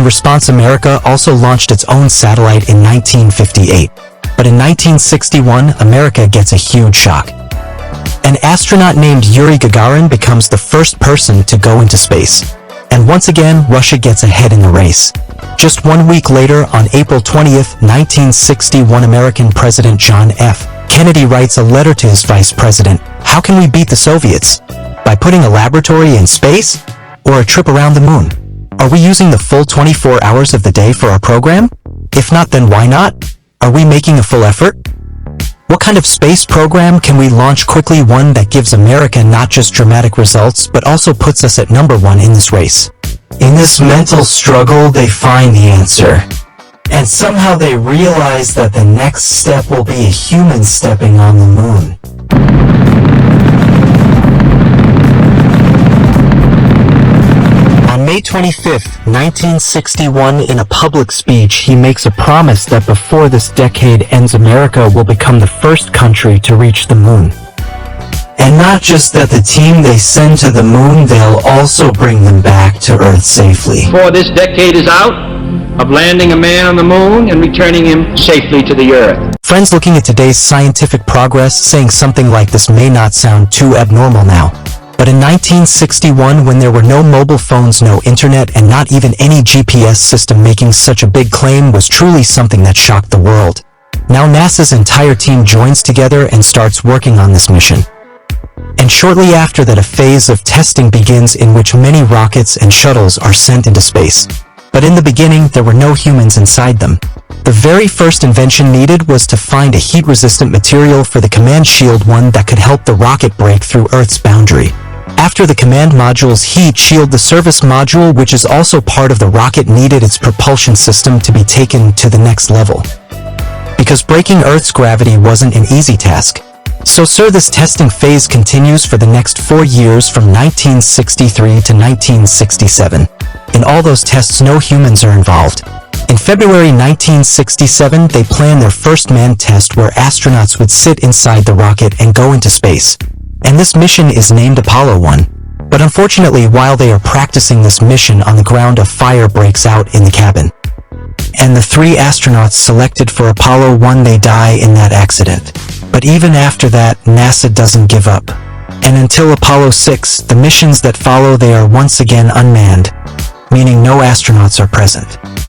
In response, America also launched its own satellite in 1958. But in 1961, America gets a huge shock. An astronaut named Yuri Gagarin becomes the first person to go into space. And once again, Russia gets ahead in the race. Just 1 week later, on April 20th, 1961, American President John F. Kennedy writes a letter to his vice president. How can we beat the Soviets? By putting a laboratory in space? Or a trip around the moon? Are we using the full 24 hours of the day for our program? If not, then why not? Are we making a full effort? What kind of space program can we launch quickly? One that gives America not just dramatic results, but also puts us at #1 in this race. In this mental struggle, they find the answer. And somehow they realize that the next step will be a human stepping on the moon. On May 25th, 1961, in a public speech, he makes a promise that before this decade ends, America will become the first country to reach the moon. And not just that, the team they send to the moon, they'll also bring them back to Earth safely. Before this decade is out, of landing a man on the moon and returning him safely to the Earth. Friends, looking at today's scientific progress, saying something like this may not sound too abnormal now. But in 1961, when there were no mobile phones, no internet, and not even any GPS system, making such a big claim was truly something that shocked the world. Now NASA's entire team joins together and starts working on this mission. And shortly after that, a phase of testing begins in which many rockets and shuttles are sent into space. But in the beginning, there were no humans inside them. The very first invention needed was to find a heat-resistant material for the command shield, one that could help the rocket break through Earth's boundary. After the command module's heat shield, the service module, which is also part of the rocket, needed its propulsion system to be taken to the next level. Because breaking Earth's gravity wasn't an easy task. So this testing phase continues for the next 4 years, from 1963 to 1967. In all those tests, no humans are involved. In February 1967, they planned their first manned test where astronauts would sit inside the rocket and go into space. And this mission is named Apollo 1. But unfortunately, while they are practicing this mission on the ground, a fire breaks out in the cabin. And the 3 astronauts selected for Apollo 1, they die in that accident. But even after that, NASA doesn't give up. And until Apollo 6, the missions that follow, they are once again unmanned, meaning no astronauts are present.